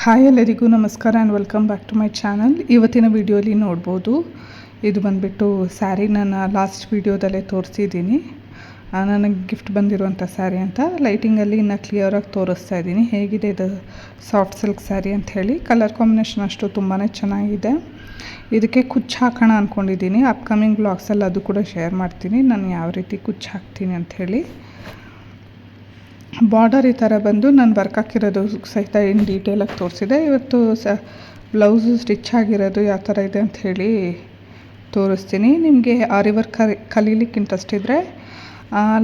Hi ಎಲ್ಲರಿಗೂ ನಮಸ್ಕಾರ and welcome back to my channel. ಇವತ್ತಿನ ವಿಡಿಯೋಲಿ ನೋಡ್ಬೋದು, ಇದು ಬಂದುಬಿಟ್ಟು ಸ್ಯಾರಿ ನಾನು ಲಾಸ್ಟ್ ವಿಡಿಯೋದಲ್ಲೇ ತೋರಿಸಿದ್ದೀನಿ. ನನಗೆ ಗಿಫ್ಟ್ ಬಂದಿರುವಂಥ ಸ್ಯಾರಿ ಅಂತ ಲೈಟಿಂಗಲ್ಲಿ ಇನ್ನು ಕ್ಲಿಯರಾಗಿ ತೋರಿಸ್ತಾ ಇದ್ದೀನಿ. ಹೇಗಿದೆ ಇದು ಸಾಫ್ಟ್ ಸಿಲ್ಕ್ ಸ್ಯಾರಿ ಅಂತ ಹೇಳಿ. ಕಲರ್ ಕಾಂಬಿನೇಷನ್ ಅಷ್ಟು ತುಂಬಾ ಚೆನ್ನಾಗಿದೆ. ಇದಕ್ಕೆ ಕುಚ್ಚು ಹಾಕೋಣ ಅಂದ್ಕೊಂಡಿದ್ದೀನಿ. ಅಪ್ಕಮಿಂಗ್ ಬ್ಲಾಗ್ಸಲ್ಲಿ ಅದು ಕೂಡ ಶೇರ್ ಮಾಡ್ತೀನಿ, ನಾನು ಯಾವ ರೀತಿ ಕುಚ್ಚು ಹಾಕ್ತೀನಿ ಅಂಥೇಳಿ. ಬಾರ್ಡರ್ ಈ ಥರ ಬಂದು ನಾನು ವರ್ಕ್ ಹಾಕಿರೋದು ಸಹಿತ ಇನ್ ಡೀಟೇಲಾಗಿ ತೋರಿಸಿದೆ. ಇವತ್ತು ಬ್ಲೌಸು ಸ್ಟಿಚ್ ಆಗಿರೋದು ಯಾವ ಥರ ಇದೆ ಅಂಥೇಳಿ ತೋರಿಸ್ತೀನಿ. ನಿಮಗೆ ಆರಿ ವರ್ಕ್ ಕಲೀಲಿಕ್ಕೆ ಇಂಟ್ರೆಸ್ಟ್ ಇದ್ದರೆ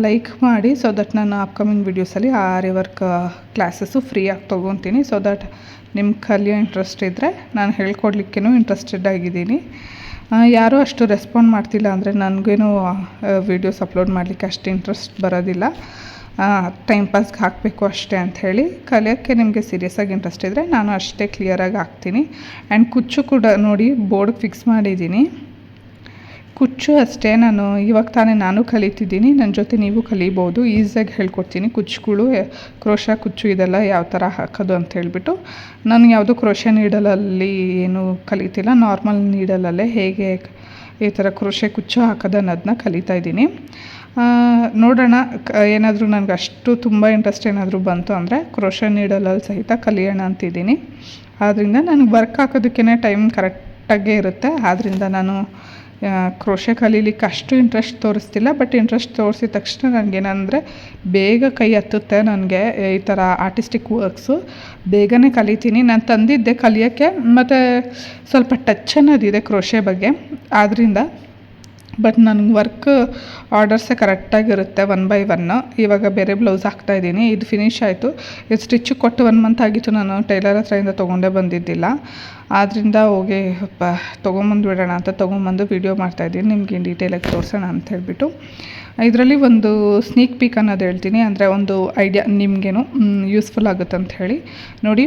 ಲೈಕ್ ಮಾಡಿ, ಸೊ ದಟ್ ನಾನು ಅಪ್ಕಮಿಂಗ್ ವೀಡಿಯೋಸಲ್ಲಿ ಆರಿ ವರ್ಕ್ ಕ್ಲಾಸಸ್ಸು ಫ್ರೀಯಾಗಿ ತೊಗೊತೀನಿ. ಸೊ ದಟ್ ನಿಮ್ಗೆ ಕಲಿಯೋ ಇಂಟ್ರೆಸ್ಟ್ ಇದ್ದರೆ ನಾನು ಹೇಳ್ಕೊಡ್ಲಿಕ್ಕೇನು ಇಂಟ್ರೆಸ್ಟೆಡ್ ಆಗಿದ್ದೀನಿ. ಯಾರೂ ಅಷ್ಟು ರೆಸ್ಪಾಂಡ್ ಮಾಡ್ತಿಲ್ಲ ಅಂದರೆ ನನಗೇನು ವೀಡಿಯೋಸ್ ಅಪ್ಲೋಡ್ ಮಾಡಲಿಕ್ಕೆ ಅಷ್ಟು ಇಂಟ್ರೆಸ್ಟ್ ಬರೋದಿಲ್ಲ. ಟೈಮ್ ಪಾಸ್ಗೆ ಹಾಕಬೇಕು ಅಷ್ಟೇ ಅಂಥೇಳಿ. ಕಲಿಯೋಕ್ಕೆ ನಿಮಗೆ ಸೀರಿಯಸ್ಸಾಗಿ ಇಂಟ್ರೆಸ್ಟ್ ಇದ್ದರೆ ನಾನು ಅಷ್ಟೇ ಕ್ಲಿಯರಾಗಿ ಹಾಕ್ತೀನಿ. ಆ್ಯಂಡ್ ಕುಚ್ಚು ಕೂಡ ನೋಡಿ ಬೋರ್ಡ್ಗೆ ಫಿಕ್ಸ್ ಮಾಡಿದ್ದೀನಿ. ಕುಚ್ಚು ಅಷ್ಟೇ ನಾನು ಇವಾಗ ತಾನೇ ನಾನು ಕಲಿತಿದ್ದೀನಿ, ನನ್ನ ಜೊತೆ ನೀವು ಕಲಿಬೋದು. ಈಸಿಯಾಗಿ ಹೇಳ್ಕೊಡ್ತೀನಿ. ಕುಚ್ಚುಗಳು, ಕ್ರೋಶ ಕುಚ್ಚು ಇದೆಲ್ಲ ಯಾವ ಥರ ಹಾಕೋದು ಅಂತ ಹೇಳ್ಬಿಟ್ಟು. ನಾನು ಯಾವುದು ಕ್ರೋಶ ನೀಡಲಲ್ಲಿ ಏನು ಕಲಿತಿಲ್ಲ, ನಾರ್ಮಲ್ ನೀಡಲಲ್ಲೇ ಹೇಗೆ ಈ ಥರ ಕ್ರೋಶೆ ಕುಚ್ಚು ಹಾಕೋದು ಅನ್ನೋದನ್ನ ಕಲಿತಾ ಇದ್ದೀನಿ. ನೋಡೋಣ, ಏನಾದರೂ ನನಗೆ ಅಷ್ಟು ತುಂಬ ಇಂಟ್ರೆಸ್ಟ್ ಏನಾದರೂ ಬಂತು ಅಂದರೆ ಕ್ರೋಶ ನೀಡಲಲ್ಲಿ ಸಹಿತ ಕಲಿಯೋಣ ಅಂತಿದ್ದೀನಿ. ಆದ್ದರಿಂದ ನನಗೆ ವರ್ಕ್ ಹಾಕೋದಕ್ಕೇ ಟೈಮ್ ಕರೆಕ್ಟಾಗೇ ಇರುತ್ತೆ. ಆದ್ದರಿಂದ ನಾನು ಕ್ರೋಶೆ ಕಲೀಲಿಕ್ಕೆ ಅಷ್ಟು ಇಂಟ್ರೆಸ್ಟ್ ತೋರಿಸ್ತಿಲ್ಲ. ಬಟ್ ಇಂಟ್ರೆಸ್ಟ್ ತೋರಿಸಿದ ತಕ್ಷಣ ನನಗೇನಂದರೆ ಬೇಗ ಕೈ ಹತ್ತುತ್ತೆ. ನನಗೆ ಈ ಥರ ಆರ್ಟಿಸ್ಟಿಕ್ ವರ್ಕ್ಸು ಬೇಗನೆ ಕಲಿತೀನಿ. ನಾನು ತಂದಿದ್ದೆ ಕಲಿಯೋಕ್ಕೆ, ಮತ್ತು ಸ್ವಲ್ಪ ಟಚ್ ಅನ್ನೋದಿದೆ ಕ್ರೋಶೆ ಬಗ್ಗೆ. ಆದ್ದರಿಂದ ಬಟ್ ನನಗೆ ವರ್ಕ್ ಆರ್ಡರ್ಸೇ ಕರೆಕ್ಟಾಗಿರುತ್ತೆ 1 by 1. ಇವಾಗ ಬೇರೆ ಬ್ಲೌಸ್ ಹಾಕ್ತಾಯಿದ್ದೀನಿ. ಇದು ಫಿನಿಶ್ ಆಯಿತು. ಇದು ಸ್ಟಿಚ್ ಕೊಟ್ಟು 1 ಮಂತ್ ಆಗಿತ್ತು. ನಾನು ಟೈಲರ್ ಹತ್ರದಿಂದ ತೊಗೊಂಡೇ ಬಂದಿದ್ದಿಲ್ಲ. ಆದ್ದರಿಂದ ಹೋಗಿ ತೊಗೊಂಬಂದು ಬಿಡೋಣ ಅಂತ ತೊಗೊಂಬಂದು ವೀಡಿಯೋ ಮಾಡ್ತಾಯಿದ್ದೀನಿ, ನಿಮಗೆ ಇನ್ ಡೀಟೇಲಾಗಿ ತೋರಿಸೋಣ ಅಂತ ಹೇಳ್ಬಿಟ್ಟು. ಇದರಲ್ಲಿ ಒಂದು ಸ್ನೀಕ್ ಪೀಕ್ ಅನ್ನೋದು ಹೇಳ್ತೀನಿ, ಅಂದರೆ ಒಂದು ಐಡಿಯಾ ನಿಮಗೇನು ಯೂಸ್ಫುಲ್ ಆಗುತ್ತೆ ಅಂತ ಹೇಳಿ. ನೋಡಿ,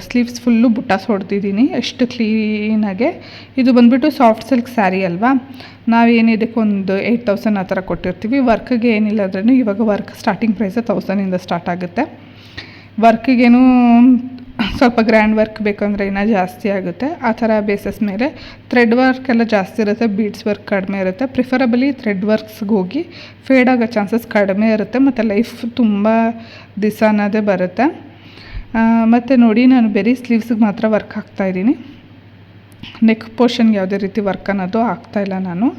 ಸ್ಲೀವ್ಸ್ ಫುಲ್ಲು ಬುಟ್ಟಾಸ್ ಹೊಡೆದಿದ್ದೀನಿ ಎಷ್ಟು ಕ್ಲೀನಾಗೆ. ಇದು ಬಂದುಬಿಟ್ಟು ಸಾಫ್ಟ್ ಸಿಲ್ಕ್ ಸ್ಯಾರಿ ಅಲ್ವಾ. ನಾವೇನಿದಕ್ಕೆ ಒಂದು 8000 ಆ ಥರ ಕೊಟ್ಟಿರ್ತೀವಿ. ವರ್ಕ್ಗೆ ಏನಿಲ್ಲ ಅಂದ್ರೂ ಇವಾಗ ವರ್ಕ್ ಸ್ಟಾರ್ಟಿಂಗ್ ಪ್ರೈಸ್ 1000ಇಂದ ಸ್ಟಾರ್ಟ್ ಆಗುತ್ತೆ. ವರ್ಕಿಗೇನು ಸ್ವಲ್ಪ ಗ್ರ್ಯಾಂಡ್ ವರ್ಕ್ ಬೇಕಂದರೆ ಇನ್ನೂ ಜಾಸ್ತಿ ಆಗುತ್ತೆ. ಆ ಥರ ಬೇಸಸ್ ಮೇಲೆ ಥ್ರೆಡ್ ವರ್ಕ್ ಎಲ್ಲ ಜಾಸ್ತಿ ಇರುತ್ತೆ, ಬೀಡ್ಸ್ ವರ್ಕ್ ಕಡಿಮೆ ಇರುತ್ತೆ. ಪ್ರಿಫರಬಲಿ ಥ್ರೆಡ್ ವರ್ಕ್ಸ್ಗೆ ಹೋಗಿ, ಫೇಡ್ ಆಗೋ ಚಾನ್ಸಸ್ ಕಡಿಮೆ ಇರುತ್ತೆ, ಮತ್ತು ಲೈಫ್ ತುಂಬ ದಿವಸ ಅನ್ನೋದೇ ಬರುತ್ತೆ. ಮತ್ತು ನೋಡಿ, ನಾನು ಬರೀ ಸ್ಲೀವ್ಸಿಗೆ ಮಾತ್ರ ವರ್ಕ್ ಹಾಕ್ತಾಯಿದ್ದೀನಿ. ನೆಕ್ ಪೋರ್ಷನ್ಗೆ ಯಾವುದೇ ರೀತಿ ವರ್ಕ್ ಅನ್ನೋದು ಹಾಕ್ತಾಯಿಲ್ಲ ನಾನು.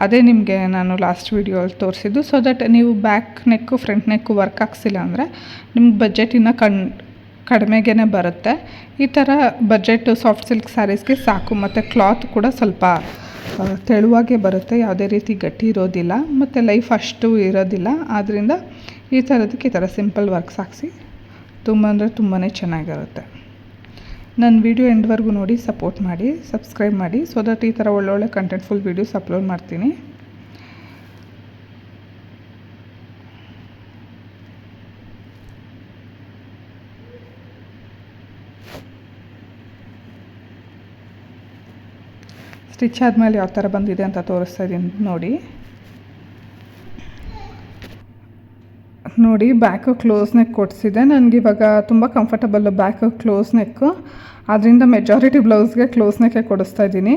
ಅದೇ ನಿಮಗೆ ನಾನು ಲಾಸ್ಟ್ ವೀಡಿಯೋಲ್ಲಿ ತೋರಿಸಿದ್ದು. ಸೊ ದಟ್ ನೀವು ಬ್ಯಾಕ್ ನೆಕ್ಕು ಫ್ರಂಟ್ ನೆಕ್ಕು ವರ್ಕ್ ಹಾಕ್ಸಿಲ್ಲ ಅಂದರೆ ನಿಮ್ಗೆ ಬಜೆಟ್ ಇನ್ನೂ ಕಡಿಮೆಗೇ ಬರುತ್ತೆ. ಈ ಥರ ಬಜೆಟ್ ಸಾಫ್ಟ್ ಸಿಲ್ಕ್ ಸ್ಯಾರೀಸ್ಗೆ ಸಾಕು. ಮತ್ತು ಕ್ಲಾತ್ ಕೂಡ ಸ್ವಲ್ಪ ತೆಳುವಾಗೇ ಬರುತ್ತೆ, ಯಾವುದೇ ರೀತಿ ಗಟ್ಟಿ ಇರೋದಿಲ್ಲ, ಮತ್ತು ಲೈಫ್ ಅಷ್ಟು ಇರೋದಿಲ್ಲ. ಆದ್ದರಿಂದ ಈ ಥರದಕ್ಕೆ ಈ ಥರ ಸಿಂಪಲ್ ವರ್ಕ್ಸ್ ಹಾಕ್ಸಿ ತುಂಬ ಅಂದರೆ ತುಂಬಾ ಚೆನ್ನಾಗಿರುತ್ತೆ. ನನ್ನ ವೀಡಿಯೋ ಎಂಡ್ವರೆಗೂ ನೋಡಿ ಸಪೋರ್ಟ್ ಮಾಡಿ, ಸಬ್ಸ್ಕ್ರೈಬ್ ಮಾಡಿ, ಸೊ ದಟ್ ಈ ಥರ ಒಳ್ಳೊಳ್ಳೆ ಕಂಟೆಂಟ್ಫುಲ್ ವೀಡಿಯೋಸ್ ಅಪ್ಲೋಡ್ ಮಾಡ್ತೀನಿ. ಸ್ಟಿಚ್ ಆದಮೇಲೆ ಯಾವ ಥರ ಬಂದಿದೆ ಅಂತ ತೋರಿಸ್ತಾ ಇದ್ದೀನಿ ನೋಡಿ. ಬ್ಯಾಕು ಕ್ಲೋಸ್ ನೆಕ್ ಕೊಡಿಸಿದೆ. ನನಗಿವಾಗ ತುಂಬ ಕಂಫರ್ಟಬಲ್ಲು ಬ್ಯಾಕು ಕ್ಲೋಸ್ ನೆಕ್ಕು. ಆದ್ದರಿಂದ ಮೆಜಾರಿಟಿ ಬ್ಲೌಸ್ಗೆ ಕ್ಲೋಸ್ ನೆಕ್ಕೆ ಕೊಡಿಸ್ತಾ ಇದ್ದೀನಿ.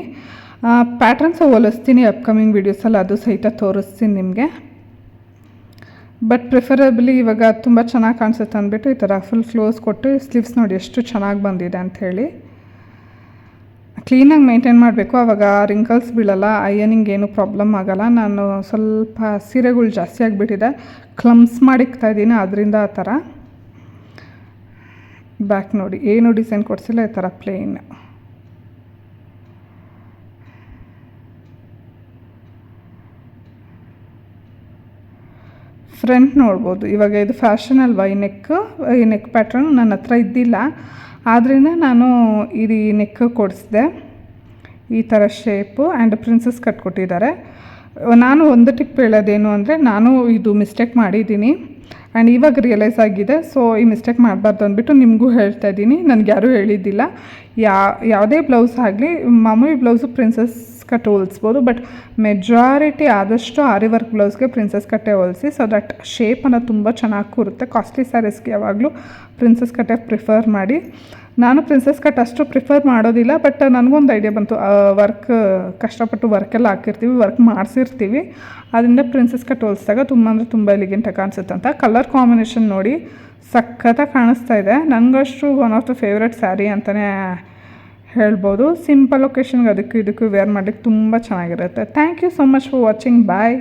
ಪ್ಯಾಟ್ರನ್ಸ್ ಹೋಲಿಸ್ತೀನಿ ಅಪ್ಕಮಿಂಗ್ ವೀಡಿಯೋಸಲ್ಲಿ, ಅದು ಸಹಿತ ತೋರಿಸ್ತೀನಿ ನಿಮಗೆ. ಬಟ್ ಪ್ರಿಫರಬಲಿ ಇವಾಗ ತುಂಬ ಚೆನ್ನಾಗಿ ಕಾಣಿಸುತ್ತೆ ಅಂದ್ಬಿಟ್ಟು ಈ ಥರ ಫುಲ್ ಕ್ಲೋಸ್ ಕೊಟ್ಟು ಸ್ಲೀವ್ಸ್ ನೋಡಿ ಎಷ್ಟು ಚೆನ್ನಾಗಿ ಬಂದಿದೆ ಅಂಥೇಳಿ. ಕ್ಲೀನಾಗಿ ಮೇಂಟೈನ್ ಮಾಡಬೇಕು, ಆವಾಗ ರಿಂಕಲ್ಸ್ ಬೀಳಲ್ಲ, ಅಯನಿಂಗ್ ಏನು ಪ್ರಾಬ್ಲಮ್ ಆಗೋಲ್ಲ. ನಾನು ಸ್ವಲ್ಪ ಸೀರೆಗಳು ಜಾಸ್ತಿ ಆಗಿಬಿಟ್ಟಿದೆ, ಕ್ಲಮ್ಸ್ ಮಾಡಿಕ್ತಾ ಇದ್ದೀನಿ, ಅದರಿಂದ ಆ ಥರ. ಬ್ಯಾಕ್ ನೋಡಿ, ಏನು ಡಿಸೈನ್ ಕೊಡಿಸಿಲ್ಲ, ಈ ಥರ ಪ್ಲೇನ್. ಫ್ರಂಟ್ ನೋಡ್ಬೋದು. ಇವಾಗ ಇದು ಫ್ಯಾಷನ್ ಅಲ್ವಾ, ಈ ನೆಕ್ ಪ್ಯಾಟ್ರನ್ ನನ್ನ ಹತ್ರ ಇದ್ದಿಲ್ಲ, ಆದ್ದರಿಂದ ನಾನು ಇದು ನೆಕ್ ಕೊಡಿಸಿದೆ. ಈ ಥರ ಶೇಪು ಆ್ಯಂಡ್ ಪ್ರಿನ್ಸಸ್ ಕಟ್ ಕೊಟ್ಟಿದ್ದಾರೆ. ನಾನು ಒಂದು ಟಿಪ್ ಹೇಳೋದೇನು ಅಂದರೆ, ನಾನು ಇದು ಮಿಸ್ಟೇಕ್ ಮಾಡಿದ್ದೀನಿ ಆ್ಯಂಡ್ ಇವಾಗ ರಿಯಲೈಸ್ ಆಗಿದೆ. ಸೊ ಈ ಮಿಸ್ಟೇಕ್ ಮಾಡಬಾರ್ದು ಅಂದ್ಬಿಟ್ಟು ನಿಮಗೂ ಹೇಳ್ತಾ ಇದ್ದೀನಿ. ನನಗೆ ಯಾರೂ ಹೇಳಿದ್ದಿಲ್ಲ. ಯಾವುದೇ ಬ್ಲೌಸ್ ಆಗಲಿ, ಮಾಮೂಲಿ ಬ್ಲೌಸು ಪ್ರಿನ್ಸಸ್ ಕಟ್ ಹೊಲಿಸ್ಬೋದು. ಬಟ್ ಮೆಜಾರಿಟಿ ಆದಷ್ಟು ಆರಿ ವರ್ಕ್ ಬ್ಲೌಸ್ಗೆ ಪ್ರಿನ್ಸಸ್ ಕಟ್ಟೇ ಹೊಲಿಸಿ. ಸೊ ದಟ್ ಶೇಪ್ ಅನ್ನೋದು ತುಂಬ ಚೆನ್ನಾಗಿ ಕೂರುತ್ತೆ. ಕಾಸ್ಟ್ಲಿ ಸ್ಯಾರೀಸ್ಗೆ ಯಾವಾಗಲೂ ಪ್ರಿನ್ಸಸ್ ಕಟ್ಟೇ ಪ್ರಿಫರ್ ಮಾಡಿ. ನಾನು ಪ್ರಿನ್ಸಸ್ ಕಟ್ ಅಷ್ಟು ಪ್ರಿಫರ್ ಮಾಡೋದಿಲ್ಲ, ಬಟ್ ನನಗೊಂದು ಐಡಿಯಾ ಬಂತು. ವರ್ಕ್ ಕಷ್ಟಪಟ್ಟು ವರ್ಕೆಲ್ಲ ಹಾಕಿರ್ತೀವಿ, ವರ್ಕ್ ಮಾಡಿಸಿರ್ತೀವಿ, ಅದರಿಂದ ಪ್ರಿನ್ಸಸ್ ಕಟ್ ಹೊಲಿಸಿದಾಗ ತುಂಬ ಅಂದರೆ ತುಂಬ ಎಲಿಗೆಂಟಾಗಿ ಕಾಣಿಸುತ್ತೆ ಅಂತ. ಕಲರ್ ಕಾಂಬಿನೇಷನ್ ನೋಡಿ ಸಖತ್ತಾಗಿ ಕಾಣಿಸ್ತಾ ಇದೆ. ನನಗಷ್ಟು one of the favourite sari ಅಂತಲೇ ಹೇಳ್ಬೋದು. ಸಿಂಪಲ್ ಒಕೇಶನ್ಗೆ ಅದಕ್ಕೂ ಇದಕ್ಕೂ ವೇರ್ ಮಾಡಲಿಕ್ಕೆ ತುಂಬ ಚೆನ್ನಾಗಿರುತ್ತೆ. Thank you so much for watching. Bye.